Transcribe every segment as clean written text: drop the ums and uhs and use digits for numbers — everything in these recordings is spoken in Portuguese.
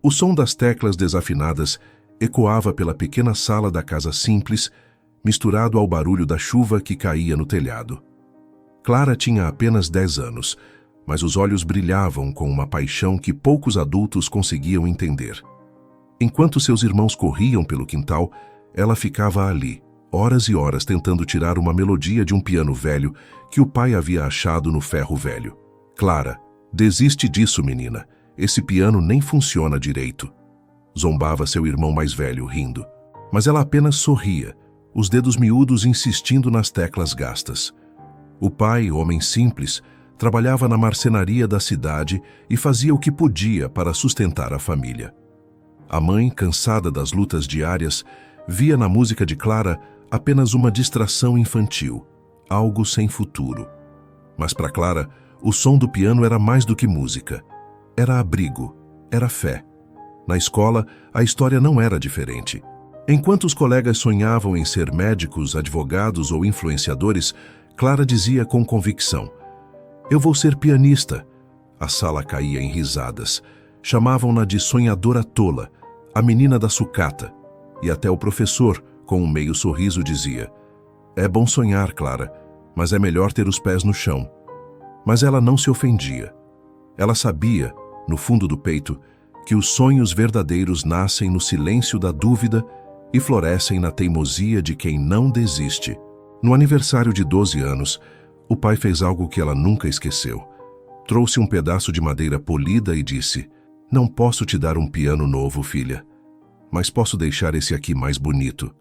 O som das teclas desafinadas ecoava pela pequena sala da casa simples, misturado ao barulho da chuva que caía no telhado. Clara tinha apenas 10 anos, mas os olhos brilhavam com uma paixão que poucos adultos conseguiam entender. Enquanto seus irmãos corriam pelo quintal, ela ficava ali, horas e horas tentando tirar uma melodia de um piano velho que o pai havia achado no ferro velho. Clara, desiste disso, menina. Esse piano nem funciona direito. Zombava seu irmão mais velho, rindo. Mas ela apenas sorria, os dedos miúdos insistindo nas teclas gastas. O pai, homem simples, trabalhava na marcenaria da cidade e fazia o que podia para sustentar a família. A mãe, cansada das lutas diárias, via na música de Clara apenas uma distração infantil, algo sem futuro. Mas para Clara, o som do piano era mais do que música. Era abrigo, era fé. Na escola, a história não era diferente. Enquanto os colegas sonhavam em ser médicos, advogados ou influenciadores, Clara dizia com convicção: "Eu vou ser pianista." A sala caía em risadas. Chamavam-na de sonhadora tola, a menina da sucata. E até o professor, com um meio sorriso, dizia: "É bom sonhar, Clara, mas é melhor ter os pés no chão." Mas ela não se ofendia. Ela sabia, no fundo do peito, que os sonhos verdadeiros nascem no silêncio da dúvida e florescem na teimosia de quem não desiste. No aniversário de 12 anos, o pai fez algo que ela nunca esqueceu. Trouxe um pedaço de madeira polida e disse: "Não posso te dar um piano novo, filha, mas posso deixar esse aqui mais bonito."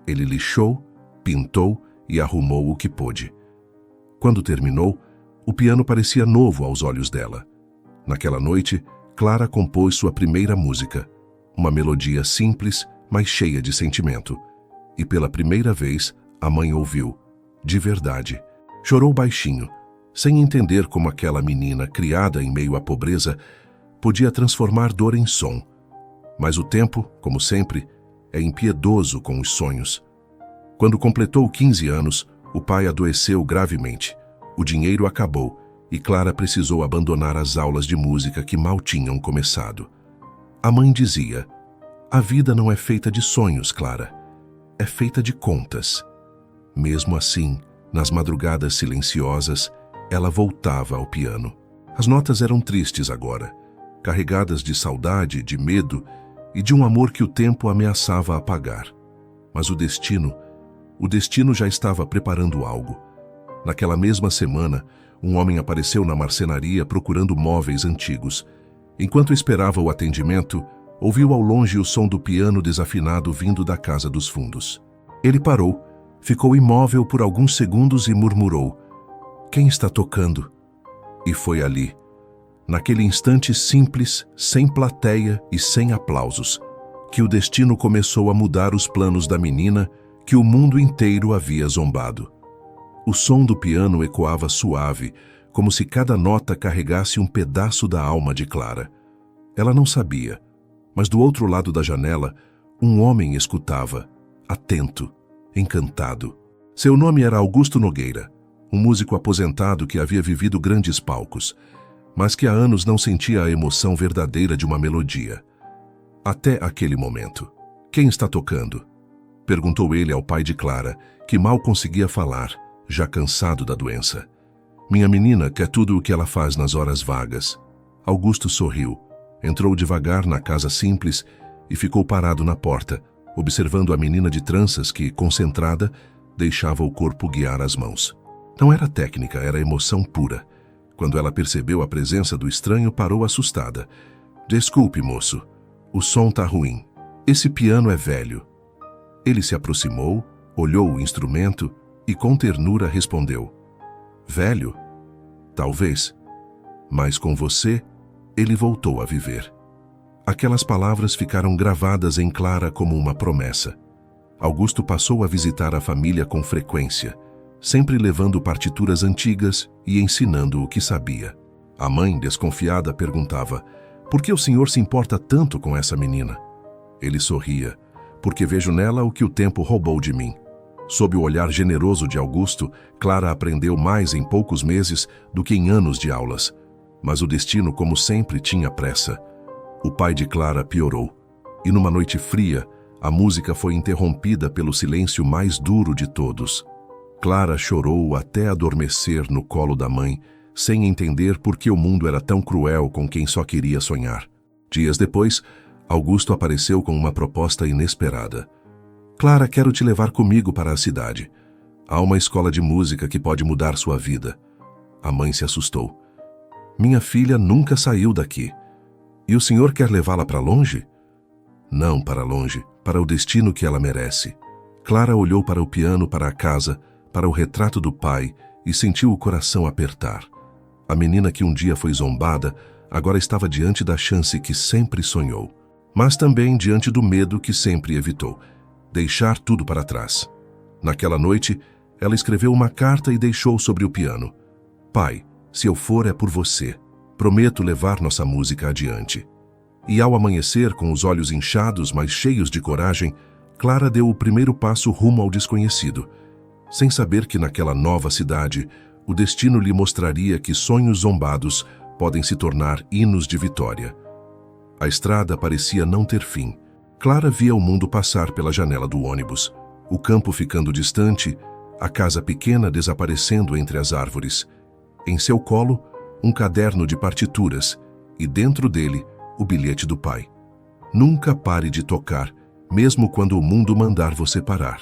Ele lixou, pintou e arrumou o que pôde. Quando terminou, o piano parecia novo aos olhos dela. Naquela noite, Clara compôs sua primeira música, uma melodia simples, mas cheia de sentimento. E pela primeira vez, a mãe ouviu, de verdade. Chorou baixinho, sem entender como aquela menina, criada em meio à pobreza, podia transformar dor em som. Mas o tempo, como sempre, é impiedoso com os sonhos. Quando completou 15 anos, o pai adoeceu gravemente. O dinheiro acabou e Clara precisou abandonar as aulas de música que mal tinham começado. A mãe dizia: "A vida não é feita de sonhos, Clara. É feita de contas." Mesmo assim, nas madrugadas silenciosas, ela voltava ao piano. As notas eram tristes agora, carregadas de saudade, de medo e de um amor que o tempo ameaçava apagar. Mas o destino já estava preparando algo. Naquela mesma semana, um homem apareceu na marcenaria procurando móveis antigos. Enquanto esperava o atendimento, ouviu ao longe o som do piano desafinado vindo da casa dos fundos. Ele parou, ficou imóvel por alguns segundos e murmurou: "Quem está tocando?" E foi ali, naquele instante simples, sem plateia e sem aplausos, que o destino começou a mudar os planos da menina que o mundo inteiro havia zombado. O som do piano ecoava suave, como se cada nota carregasse um pedaço da alma de Clara. Ela não sabia, mas do outro lado da janela, um homem escutava, atento, encantado. Seu nome era Augusto Nogueira, um músico aposentado que havia vivido grandes palcos, mas que há anos não sentia a emoção verdadeira de uma melodia. Até aquele momento. "Quem está tocando?" perguntou ele ao pai de Clara, que mal conseguia falar, já cansado da doença. "Minha menina quer tudo o que ela faz nas horas vagas." Augusto sorriu, entrou devagar na casa simples e ficou parado na porta, observando a menina de tranças que, concentrada, deixava o corpo guiar as mãos. Não era técnica, era emoção pura. Quando ela percebeu a presença do estranho, parou assustada. "Desculpe, moço, o som tá ruim. Esse piano é velho." Ele se aproximou, olhou o instrumento e com ternura respondeu: "Velho? Talvez. Mas com você, ele voltou a viver." Aquelas palavras ficaram gravadas em Clara como uma promessa. Augusto passou a visitar a família com frequência, sempre levando partituras antigas e ensinando o que sabia. A mãe, desconfiada, perguntava: "Por que o senhor se importa tanto com essa menina?" Ele sorria: "Porque vejo nela o que o tempo roubou de mim." Sob o olhar generoso de Augusto, Clara aprendeu mais em poucos meses do que em anos de aulas. Mas o destino, como sempre, tinha pressa. O pai de Clara piorou, e numa noite fria, a música foi interrompida pelo silêncio mais duro de todos. Clara chorou até adormecer no colo da mãe, sem entender por que o mundo era tão cruel com quem só queria sonhar. Dias depois, Augusto apareceu com uma proposta inesperada. Clara, quero te levar comigo para a cidade. Há uma escola de música que pode mudar sua vida. A mãe se assustou. Minha filha nunca saiu daqui. E o senhor quer levá-la para longe? Não para longe, para o destino que ela merece. Clara olhou para o piano, para a casa, para o retrato do pai e sentiu o coração apertar. A menina que um dia foi zombada, agora estava diante da chance que sempre sonhou, mas também diante do medo que sempre evitou, deixar tudo para trás. Naquela noite, ela escreveu uma carta e deixou sobre o piano. Pai, se eu for é por você. Prometo levar nossa música adiante. E ao amanhecer, com os olhos inchados, mas cheios de coragem, Clara deu o primeiro passo rumo ao desconhecido, sem saber que naquela nova cidade, o destino lhe mostraria que sonhos zombados podem se tornar hinos de vitória. A estrada parecia não ter fim. Clara via o mundo passar pela janela do ônibus, o campo ficando distante, a casa pequena desaparecendo entre as árvores. Em seu colo, um caderno de partituras e dentro dele, o bilhete do pai. Nunca pare de tocar, mesmo quando o mundo mandar você parar.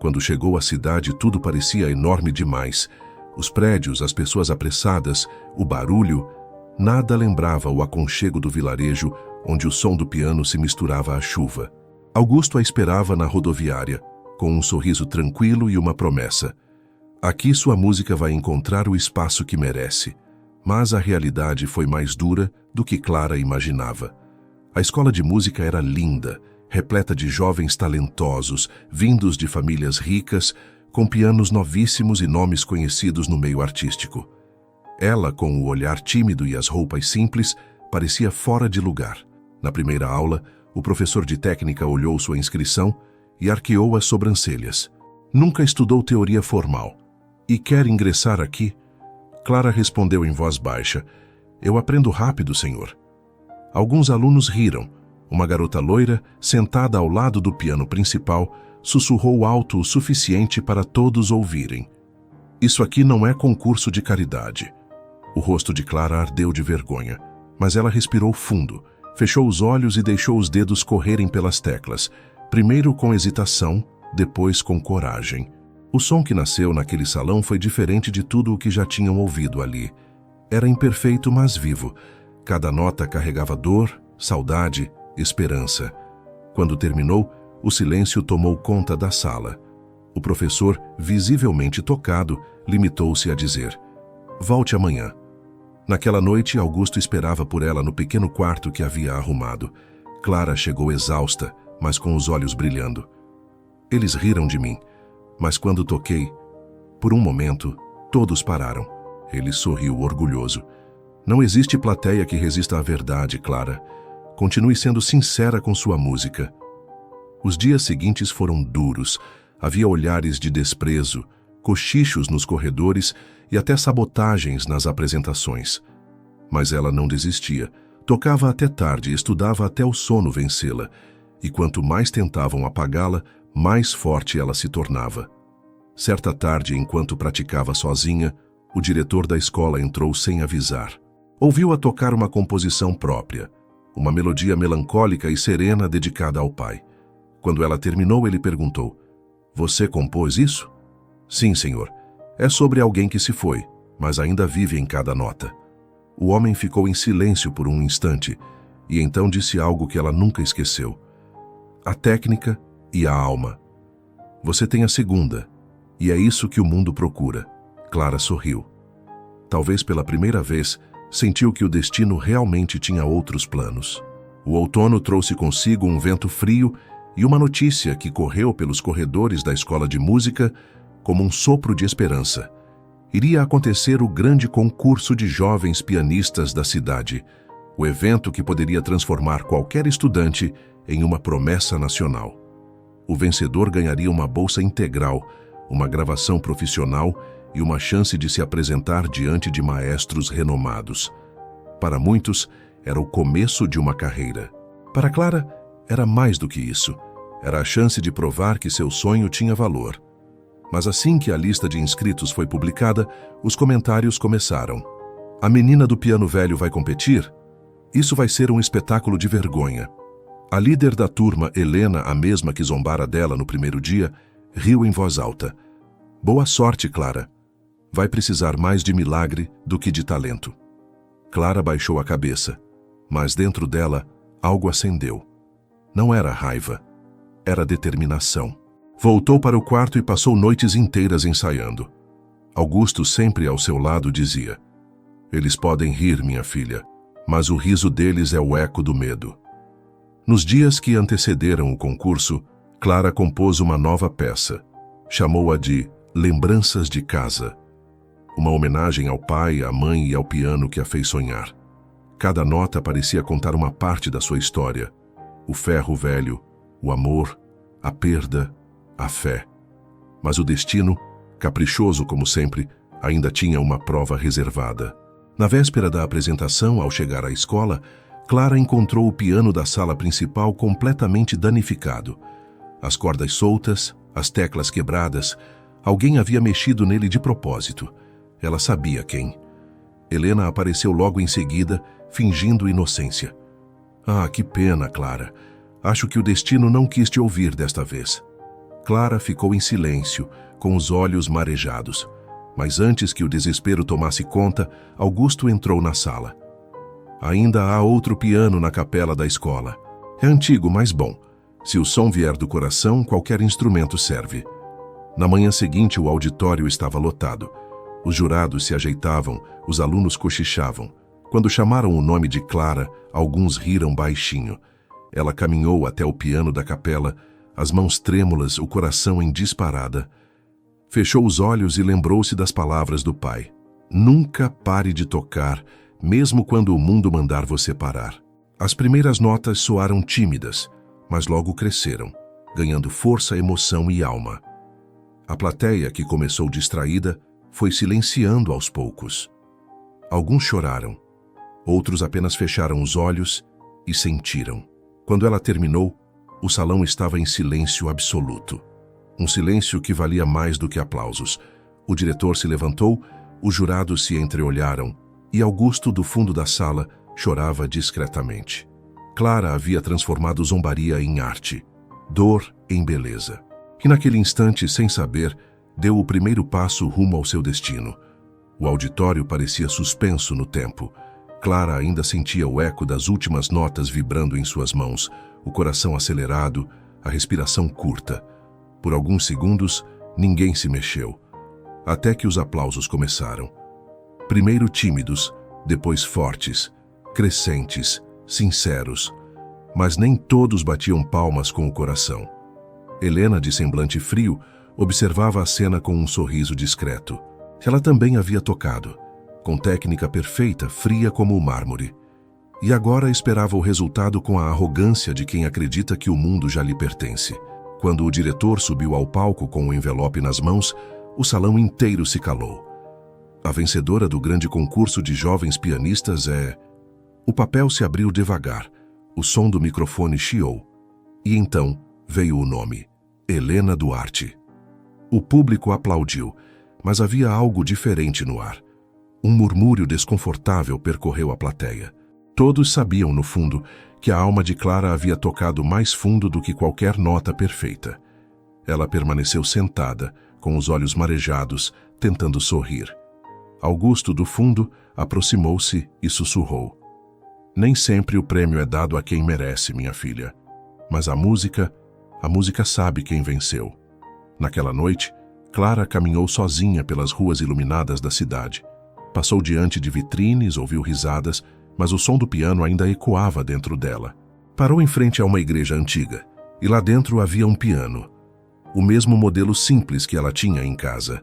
Quando chegou à cidade, tudo parecia enorme demais. Os prédios, as pessoas apressadas, o barulho, nada lembrava o aconchego do vilarejo, onde o som do piano se misturava à chuva. Augusto a esperava na rodoviária, com um sorriso tranquilo e uma promessa. Aqui sua música vai encontrar o espaço que merece. Mas a realidade foi mais dura do que Clara imaginava. A escola de música era linda, repleta de jovens talentosos, vindos de famílias ricas, com pianos novíssimos e nomes conhecidos no meio artístico. Ela, com o olhar tímido e as roupas simples, parecia fora de lugar. Na primeira aula, o professor de técnica olhou sua inscrição e arqueou as sobrancelhas. Nunca estudou teoria formal. E quer ingressar aqui? Clara respondeu em voz baixa. Eu aprendo rápido, senhor. Alguns alunos riram. Uma garota loira, sentada ao lado do piano principal, sussurrou alto o suficiente para todos ouvirem. Isso aqui não é concurso de caridade. O rosto de Clara ardeu de vergonha, mas ela respirou fundo, fechou os olhos e deixou os dedos correrem pelas teclas, primeiro com hesitação, depois com coragem. O som que nasceu naquele salão foi diferente de tudo o que já tinham ouvido ali. Era imperfeito, mas vivo. Cada nota carregava dor, saudade, esperança. Quando terminou, o silêncio tomou conta da sala. O professor, visivelmente tocado, limitou-se a dizer: volte amanhã. Naquela noite, Augusto esperava por ela no pequeno quarto que havia arrumado. Clara chegou exausta, mas com os olhos brilhando. Eles riram de mim, mas quando toquei, por um momento, todos pararam. Ele sorriu orgulhoso. Não existe plateia que resista à verdade, Clara. Continue sendo sincera com sua música. Os dias seguintes foram duros. Havia olhares de desprezo, cochichos nos corredores e até sabotagens nas apresentações. Mas ela não desistia. Tocava até tarde e estudava até o sono vencê-la. E quanto mais tentavam apagá-la, mais forte ela se tornava. Certa tarde, enquanto praticava sozinha, o diretor da escola entrou sem avisar. Ouviu-a tocar uma composição própria, uma melodia melancólica e serena dedicada ao pai. Quando ela terminou, ele perguntou: Você compôs isso? Sim, senhor. É sobre alguém que se foi, mas ainda vive em cada nota. O homem ficou em silêncio por um instante e então disse algo que ela nunca esqueceu. A técnica e a alma. Você tem a segunda, e é isso que o mundo procura. Clara sorriu. Talvez pela primeira vez, sentiu que o destino realmente tinha outros planos. O outono trouxe consigo um vento frio e uma notícia que correu pelos corredores da escola de música como um sopro de esperança. Iria acontecer o grande concurso de jovens pianistas da cidade, o evento que poderia transformar qualquer estudante em uma promessa nacional. O vencedor ganharia uma bolsa integral, uma gravação profissional e uma chance de se apresentar diante de maestros renomados. Para muitos, Era o começo de uma carreira. Para Clara, era mais do que isso. Era a chance de provar que seu sonho tinha valor. Mas assim que a lista de inscritos foi publicada, os comentários começaram. A menina do piano velho vai competir? Isso vai ser um espetáculo de vergonha. A líder da turma, Helena, a mesma que zombara dela no primeiro dia, riu em voz alta. Boa sorte, Clara. Vai precisar mais de milagre do que de talento. Clara baixou a cabeça, mas dentro dela algo acendeu. Não era raiva, era determinação. Voltou para o quarto e passou noites inteiras ensaiando. Augusto, sempre ao seu lado, dizia: eles podem rir, minha filha, mas o riso deles é o eco do medo. Nos dias que antecederam o concurso, Clara compôs uma nova peça. Chamou-a de Lembranças de Casa. Uma homenagem ao pai, à mãe e ao piano que a fez sonhar. Cada nota parecia contar uma parte da sua história. O ferro velho, o amor, a perda, a fé. Mas o destino, caprichoso como sempre, ainda tinha uma prova reservada. Na véspera da apresentação, ao chegar à escola, Clara encontrou o piano da sala principal completamente danificado. As cordas soltas, as teclas quebradas. Alguém havia mexido nele de propósito. Ela sabia quem. Helena apareceu logo em seguida, fingindo inocência. Ah, que pena, Clara. Acho que o destino não quis te ouvir desta vez. Clara ficou em silêncio, com os olhos marejados. Mas antes que o desespero tomasse conta, Augusto entrou na sala. Ainda há outro piano na capela da escola. É antigo, mas bom. Se o som vier do coração, qualquer instrumento serve. Na manhã seguinte, o auditório estava lotado. Os jurados se ajeitavam, os alunos cochichavam. Quando chamaram o nome de Clara, alguns riram baixinho. Ela caminhou até o piano da capela, as mãos trêmulas, o coração em disparada. Fechou os olhos e lembrou-se das palavras do pai. Nunca pare de tocar, mesmo quando o mundo mandar você parar. As primeiras notas soaram tímidas, mas logo cresceram, ganhando força, emoção e alma. A plateia, que começou distraída, foi silenciando aos poucos. Alguns choraram, outros apenas fecharam os olhos e sentiram. Quando ela terminou, o salão estava em silêncio absoluto. Um silêncio que valia mais do que aplausos. O diretor se levantou, os jurados se entreolharam e Augusto, do fundo da sala, chorava discretamente. Clara havia transformado zombaria em arte, dor em beleza. E naquele instante, sem saber, deu o primeiro passo rumo ao seu destino. O auditório parecia suspenso no tempo. Clara ainda sentia o eco das últimas notas vibrando em suas mãos, o coração acelerado, a respiração curta. Por alguns segundos, ninguém se mexeu, até que os aplausos começaram. Primeiro tímidos, depois fortes, crescentes, sinceros. Mas nem todos batiam palmas com o coração. Helena, de semblante frio, observava a cena com um sorriso discreto. Ela também havia tocado, com técnica perfeita, fria como o mármore. E agora esperava o resultado com a arrogância de quem acredita que o mundo já lhe pertence. Quando o diretor subiu ao palco com o envelope nas mãos, o salão inteiro se calou. A vencedora do grande concurso de jovens pianistas é... O papel se abriu devagar, o som do microfone chiou. E então veio o nome, Helena Duarte. O público aplaudiu, mas havia algo diferente no ar. Um murmúrio desconfortável percorreu a plateia. Todos sabiam, no fundo, que a alma de Clara havia tocado mais fundo do que qualquer nota perfeita. Ela permaneceu sentada, com os olhos marejados, tentando sorrir. Augusto, do fundo, aproximou-se e sussurrou. Nem sempre o prêmio é dado a quem merece, minha filha. Mas a música sabe quem venceu. Naquela noite, Clara caminhou sozinha pelas ruas iluminadas da cidade. Passou diante de vitrines, ouviu risadas, mas o som do piano ainda ecoava dentro dela. Parou em frente a uma igreja antiga, e lá dentro havia um piano. O mesmo modelo simples que ela tinha em casa.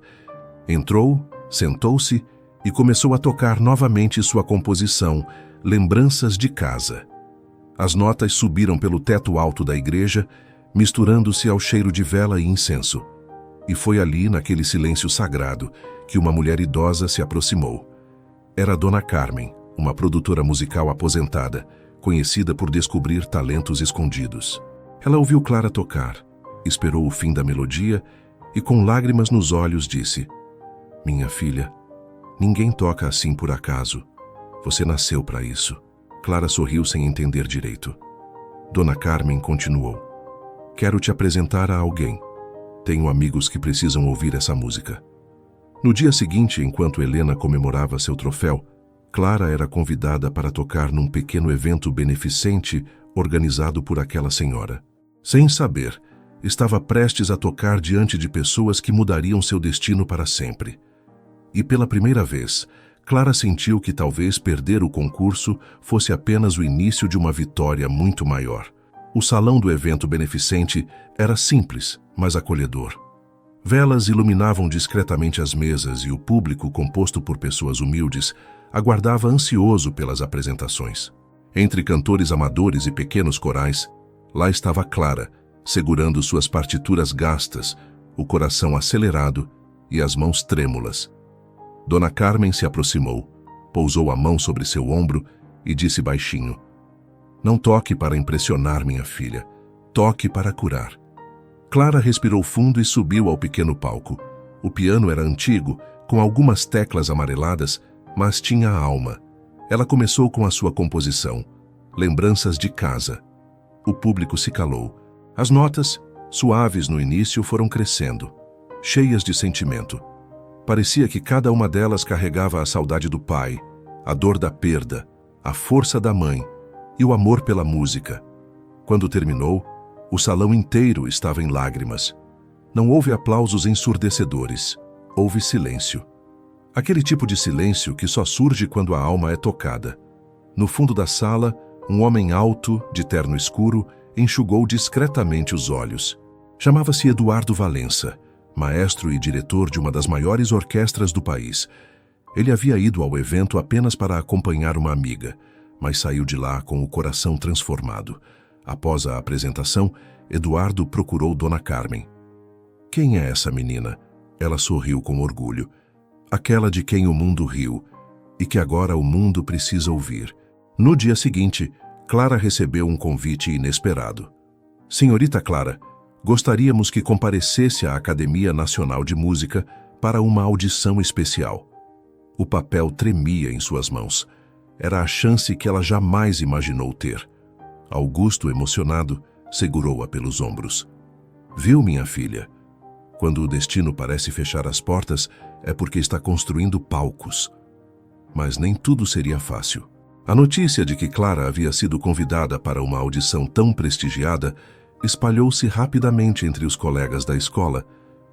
Entrou, sentou-se e começou a tocar novamente sua composição, Lembranças de Casa. As notas subiram pelo teto alto da igreja, misturando-se ao cheiro de vela e incenso. E foi ali, naquele silêncio sagrado, que uma mulher idosa se aproximou. Era Dona Carmen, uma produtora musical aposentada, conhecida por descobrir talentos escondidos. Ela ouviu Clara tocar, esperou o fim da melodia e, com lágrimas nos olhos, disse: "Minha filha, ninguém toca assim por acaso. Você nasceu para isso." Clara sorriu sem entender direito. Dona Carmen continuou: "Quero te apresentar a alguém. Tenho amigos que precisam ouvir essa música." No dia seguinte, enquanto Helena comemorava seu troféu, Clara era convidada para tocar num pequeno evento beneficente organizado por aquela senhora. Sem saber, estava prestes a tocar diante de pessoas que mudariam seu destino para sempre. E pela primeira vez, Clara sentiu que talvez perder o concurso fosse apenas o início de uma vitória muito maior. O salão do evento beneficente era simples, mas acolhedor. Velas iluminavam discretamente as mesas e o público, composto por pessoas humildes, aguardava ansioso pelas apresentações. Entre cantores amadores e pequenos corais, lá estava Clara, segurando suas partituras gastas, o coração acelerado e as mãos trêmulas. Dona Carmen se aproximou, pousou a mão sobre seu ombro e disse baixinho: "Não toque para impressionar, minha filha. Toque para curar." Clara respirou fundo e subiu ao pequeno palco. O piano era antigo, com algumas teclas amareladas, mas tinha alma. Ela começou com a sua composição, Lembranças de Casa. O público se calou. As notas, suaves no início, foram crescendo, cheias de sentimento. Parecia que cada uma delas carregava a saudade do pai, a dor da perda, a força da mãe e o amor pela música. Quando terminou, o salão inteiro estava em lágrimas. Não houve aplausos ensurdecedores. Houve silêncio. Aquele tipo de silêncio que só surge quando a alma é tocada. No fundo da sala, um homem alto, de terno escuro, enxugou discretamente os olhos. Chamava-se Eduardo Valença, maestro e diretor de uma das maiores orquestras do país. Ele havia ido ao evento apenas para acompanhar uma amiga, mas saiu de lá com o coração transformado. Após a apresentação, Eduardo procurou Dona Carmen. "Quem é essa menina?" Ela sorriu com orgulho. "Aquela de quem o mundo riu e que agora o mundo precisa ouvir." No dia seguinte, Clara recebeu um convite inesperado. "Senhorita Clara, gostaríamos que comparecesse à Academia Nacional de Música para uma audição especial." O papel tremia em suas mãos. Era a chance que ela jamais imaginou ter. Augusto, emocionado, segurou-a pelos ombros. "Viu, minha filha? Quando o destino parece fechar as portas, é porque está construindo palcos." Mas nem tudo seria fácil. A notícia de que Clara havia sido convidada para uma audição tão prestigiada espalhou-se rapidamente entre os colegas da escola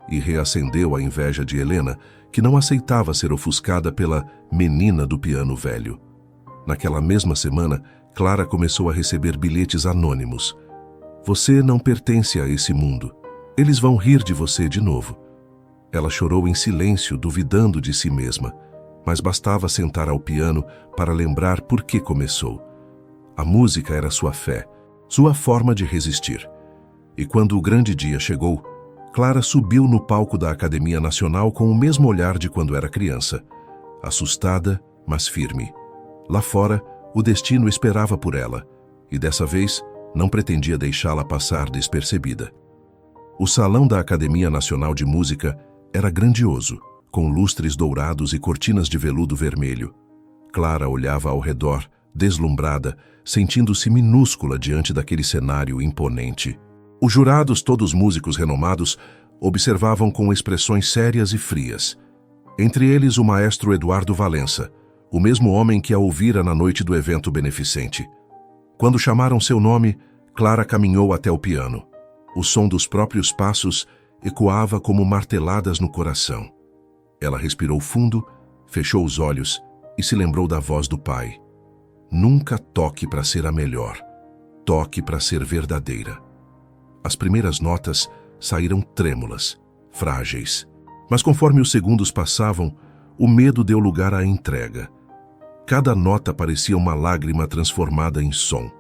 e reacendeu a inveja de Helena, que não aceitava ser ofuscada pela menina do piano velho. Naquela mesma semana, Clara começou a receber bilhetes anônimos. "Você não pertence a esse mundo. Eles vão rir de você de novo." Ela chorou em silêncio, duvidando de si mesma, mas bastava sentar ao piano para lembrar por que começou. A música era sua fé, sua forma de resistir. E quando o grande dia chegou, Clara subiu no palco da Academia Nacional com o mesmo olhar de quando era criança, assustada, mas firme. Lá fora, o destino esperava por ela, e dessa vez não pretendia deixá-la passar despercebida. O salão da Academia Nacional de Música era grandioso, com lustres dourados e cortinas de veludo vermelho. Clara olhava ao redor, deslumbrada, sentindo-se minúscula diante daquele cenário imponente. Os jurados, todos músicos renomados, observavam com expressões sérias e frias. Entre eles o maestro Eduardo Valença, o mesmo homem que a ouvira na noite do evento beneficente. Quando chamaram seu nome, Clara caminhou até o piano. O som dos próprios passos ecoava como marteladas no coração. Ela respirou fundo, fechou os olhos e se lembrou da voz do pai. "Nunca toque para ser a melhor. Toque para ser verdadeira." As primeiras notas saíram trêmulas, frágeis. Mas conforme os segundos passavam, o medo deu lugar à entrega. Cada nota parecia uma lágrima transformada em som.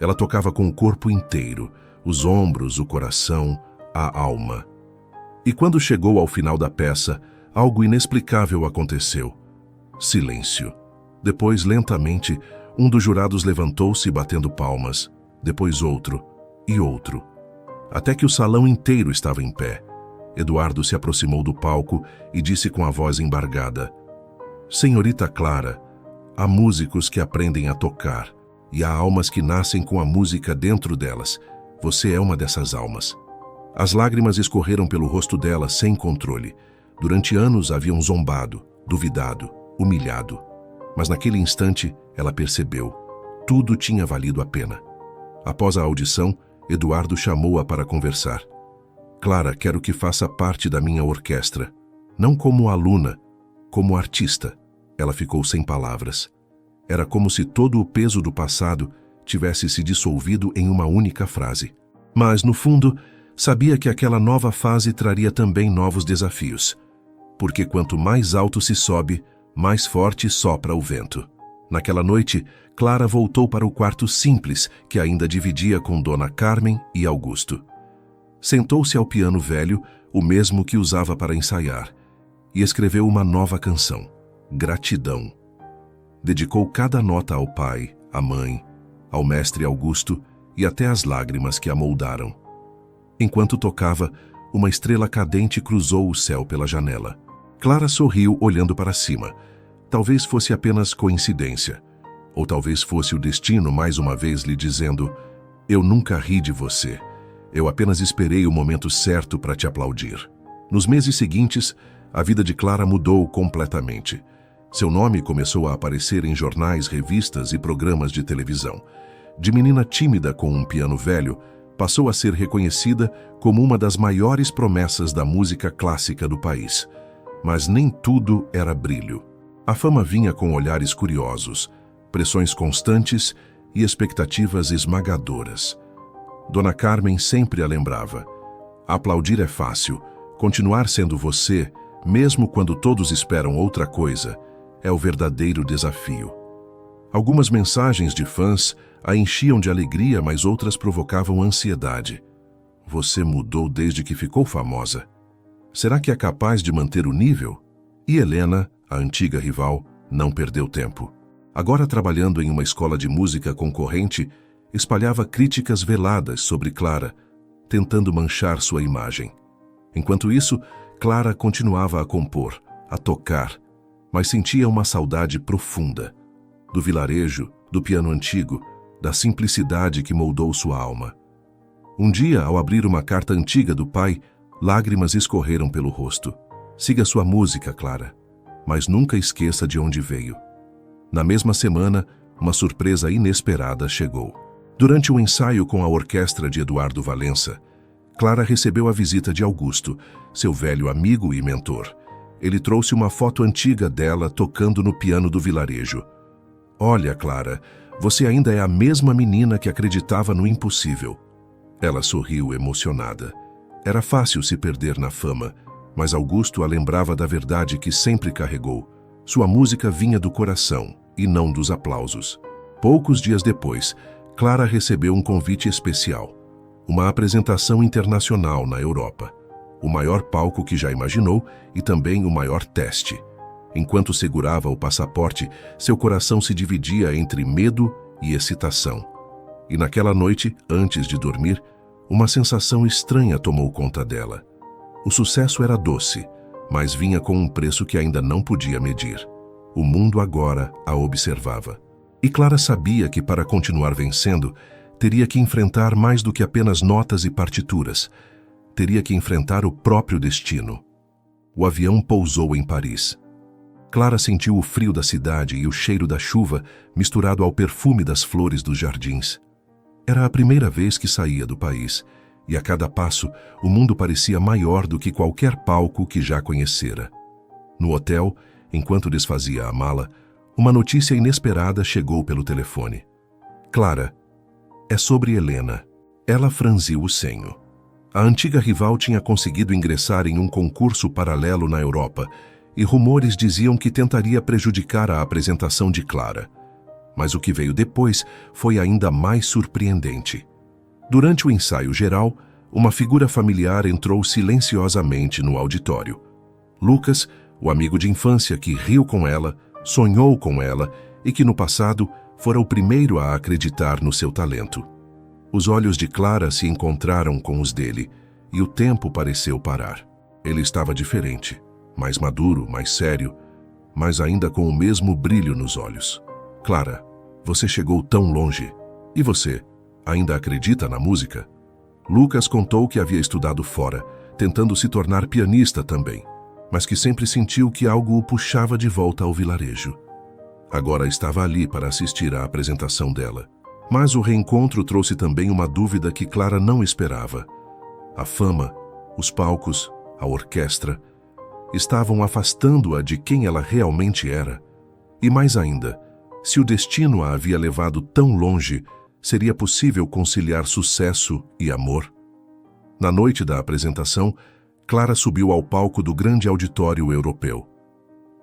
Ela tocava com o corpo inteiro, os ombros, o coração, a alma. E quando chegou ao final da peça, algo inexplicável aconteceu. Silêncio. Depois, lentamente, um dos jurados levantou-se batendo palmas, depois outro e outro, até que o salão inteiro estava em pé. Eduardo se aproximou do palco e disse com a voz embargada: Senhorita Clara, há músicos que aprendem a tocar e há almas que nascem com a música dentro delas. Você é uma dessas almas. As lágrimas escorreram pelo rosto dela sem controle. Durante anos haviam zombado, duvidado, humilhado. Mas naquele instante ela percebeu. Tudo tinha valido a pena. Após a audição, Eduardo chamou-a para conversar. Clara, quero que faça parte da minha orquestra. Não como aluna, como artista. Ela ficou sem palavras. Era como se todo o peso do passado tivesse se dissolvido em uma única frase. Mas, no fundo, sabia que aquela nova fase traria também novos desafios. Porque quanto mais alto se sobe, mais forte sopra o vento. Naquela noite, Clara voltou para o quarto simples que ainda dividia com Dona Carmen e Augusto. Sentou-se ao piano velho, o mesmo que usava para ensaiar, e escreveu uma nova canção, Gratidão. Dedicou cada nota ao pai, à mãe, ao mestre Augusto e até às lágrimas que a moldaram. Enquanto tocava, uma estrela cadente cruzou o céu pela janela. Clara sorriu olhando para cima. Talvez fosse apenas coincidência. Ou talvez fosse o destino mais uma vez lhe dizendo: eu nunca ri de você. Eu apenas esperei o momento certo para te aplaudir. Nos meses seguintes, a vida de Clara mudou completamente. Seu nome começou a aparecer em jornais, revistas e programas de televisão. De menina tímida com um piano velho, passou a ser reconhecida como uma das maiores promessas da música clássica do país. Mas nem tudo era brilho. A fama vinha com olhares curiosos, pressões constantes e expectativas esmagadoras. Dona Carmen sempre a lembrava: aplaudir é fácil, continuar sendo você, mesmo quando todos esperam outra coisa, é o verdadeiro desafio. Algumas mensagens de fãs a enchiam de alegria, mas outras provocavam ansiedade. Você mudou desde que ficou famosa. Será que é capaz de manter o nível? E Helena, a antiga rival, não perdeu tempo. Agora trabalhando em uma escola de música concorrente, espalhava críticas veladas sobre Clara, tentando manchar sua imagem. Enquanto isso, Clara continuava a compor, a tocar, mas sentia uma saudade profunda. Do vilarejo, do piano antigo, da simplicidade que moldou sua alma. Um dia, ao abrir uma carta antiga do pai, lágrimas escorreram pelo rosto. Siga sua música, Clara, mas nunca esqueça de onde veio. Na mesma semana, uma surpresa inesperada chegou. Durante um ensaio com a orquestra de Eduardo Valença, Clara recebeu a visita de Augusto, seu velho amigo e mentor. Ele trouxe uma foto antiga dela tocando no piano do vilarejo. Olha, Clara, você ainda é a mesma menina que acreditava no impossível. Ela sorriu emocionada. Era fácil se perder na fama, mas Augusto a lembrava da verdade que sempre carregou. Sua música vinha do coração e não dos aplausos. Poucos dias depois, Clara recebeu um convite especial. Uma apresentação internacional na Europa. O maior palco que já imaginou e também o maior teste. Enquanto segurava o passaporte, seu coração se dividia entre medo e excitação. E naquela noite, antes de dormir, uma sensação estranha tomou conta dela. O sucesso era doce, mas vinha com um preço que ainda não podia medir. O mundo agora a observava. E Clara sabia que para continuar vencendo, teria que enfrentar mais do que apenas notas e partituras. Teria que enfrentar o próprio destino. O avião pousou em Paris. Clara sentiu o frio da cidade e o cheiro da chuva misturado ao perfume das flores dos jardins. Era a primeira vez que saía do país, e a cada passo o mundo parecia maior do que qualquer palco que já conhecera. No hotel, enquanto desfazia a mala, uma notícia inesperada chegou pelo telefone. Clara, é sobre Helena. Ela franziu o senho. A antiga rival tinha conseguido ingressar em um concurso paralelo na Europa, e rumores diziam que tentaria prejudicar a apresentação de Clara. Mas o que veio depois foi ainda mais surpreendente. Durante o ensaio geral, uma figura familiar entrou silenciosamente no auditório. Lucas, o amigo de infância que riu com ela, sonhou com ela e que no passado fora o primeiro a acreditar no seu talento. Os olhos de Clara se encontraram com os dele e o tempo pareceu parar. Ele estava diferente, mais maduro, mais sério, mas ainda com o mesmo brilho nos olhos. Clara, você chegou tão longe. E você, ainda acredita na música? Lucas contou que havia estudado fora, tentando se tornar pianista também, mas que sempre sentiu que algo o puxava de volta ao vilarejo. Agora estava ali para assistir à apresentação dela. Mas o reencontro trouxe também uma dúvida que Clara não esperava. A fama, os palcos, a orquestra, estavam afastando-a de quem ela realmente era. E mais ainda, se o destino a havia levado tão longe, seria possível conciliar sucesso e amor? Na noite da apresentação, Clara subiu ao palco do grande auditório europeu.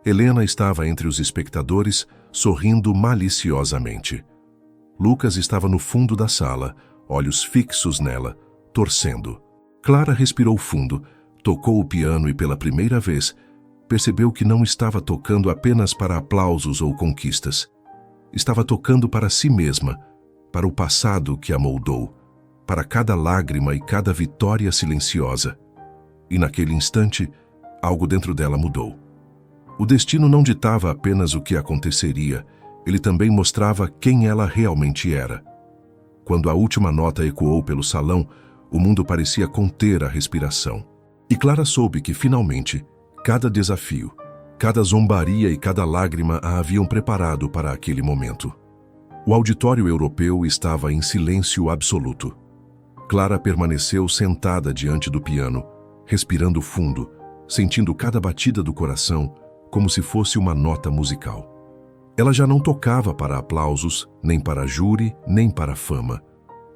Helena estava entre os espectadores, sorrindo maliciosamente. Lucas estava no fundo da sala, olhos fixos nela, torcendo. Clara respirou fundo, tocou o piano e pela primeira vez percebeu que não estava tocando apenas para aplausos ou conquistas. Estava tocando para si mesma, para o passado que a moldou, para cada lágrima e cada vitória silenciosa. E naquele instante, algo dentro dela mudou. O destino não ditava apenas o que aconteceria, ele também mostrava quem ela realmente era. Quando a última nota ecoou pelo salão, o mundo parecia conter a respiração. E Clara soube que, finalmente, cada desafio, cada zombaria e cada lágrima a haviam preparado para aquele momento. O auditório europeu estava em silêncio absoluto. Clara permaneceu sentada diante do piano, respirando fundo, sentindo cada batida do coração como se fosse uma nota musical. Ela já não tocava para aplausos, nem para júri, nem para fama.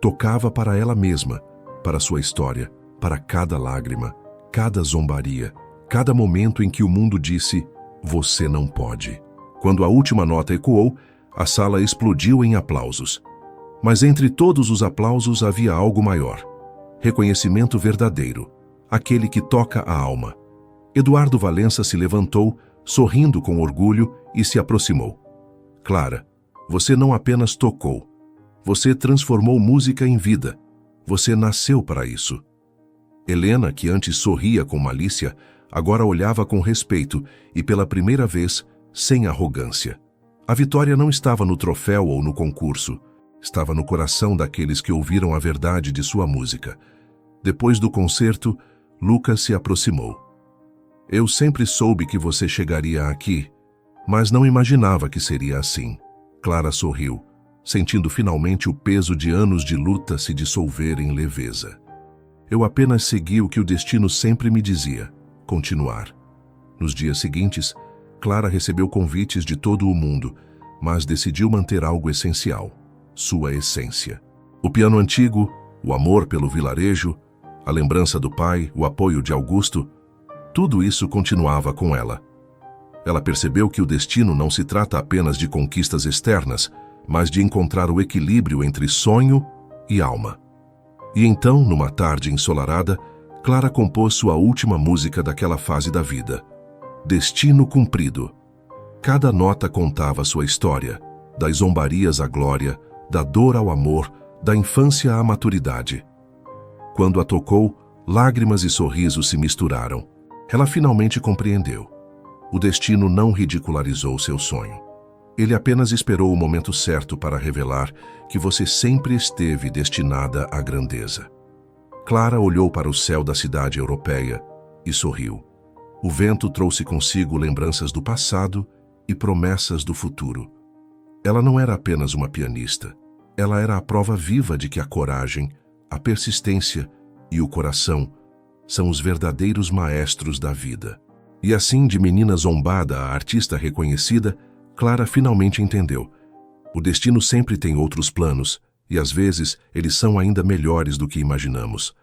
Tocava para ela mesma, para sua história, para cada lágrima, cada zombaria, cada momento em que o mundo disse, você não pode. Quando a última nota ecoou, a sala explodiu em aplausos. Mas entre todos os aplausos havia algo maior. Reconhecimento verdadeiro, aquele que toca a alma. Eduardo Valença se levantou, sorrindo com orgulho, e se aproximou. Clara, você não apenas tocou. Você transformou música em vida. Você nasceu para isso. Helena, que antes sorria com malícia, agora olhava com respeito e, pela primeira vez, sem arrogância. A vitória não estava no troféu ou no concurso. Estava no coração daqueles que ouviram a verdade de sua música. Depois do concerto, Lucas se aproximou. Eu sempre soube que você chegaria aqui, mas não imaginava que seria assim. Clara sorriu, sentindo finalmente o peso de anos de luta se dissolver em leveza. Eu apenas segui o que o destino sempre me dizia, continuar. Nos dias seguintes, Clara recebeu convites de todo o mundo, mas decidiu manter algo essencial, sua essência. O piano antigo, o amor pelo vilarejo, a lembrança do pai, o apoio de Augusto, tudo isso continuava com ela. Ela percebeu que o destino não se trata apenas de conquistas externas, mas de encontrar o equilíbrio entre sonho e alma. E então, numa tarde ensolarada, Clara compôs sua última música daquela fase da vida. Destino Cumprido. Cada nota contava sua história, das zombarias à glória, da dor ao amor, da infância à maturidade. Quando a tocou, lágrimas e sorrisos se misturaram. Ela finalmente compreendeu. O destino não ridicularizou seu sonho. Ele apenas esperou o momento certo para revelar que você sempre esteve destinada à grandeza. Clara olhou para o céu da cidade europeia e sorriu. O vento trouxe consigo lembranças do passado e promessas do futuro. Ela não era apenas uma pianista. Ela era a prova viva de que a coragem, a persistência e o coração são os verdadeiros maestros da vida. E assim, de menina zombada a artista reconhecida, Clara finalmente entendeu. O destino sempre tem outros planos, e às vezes eles são ainda melhores do que imaginamos.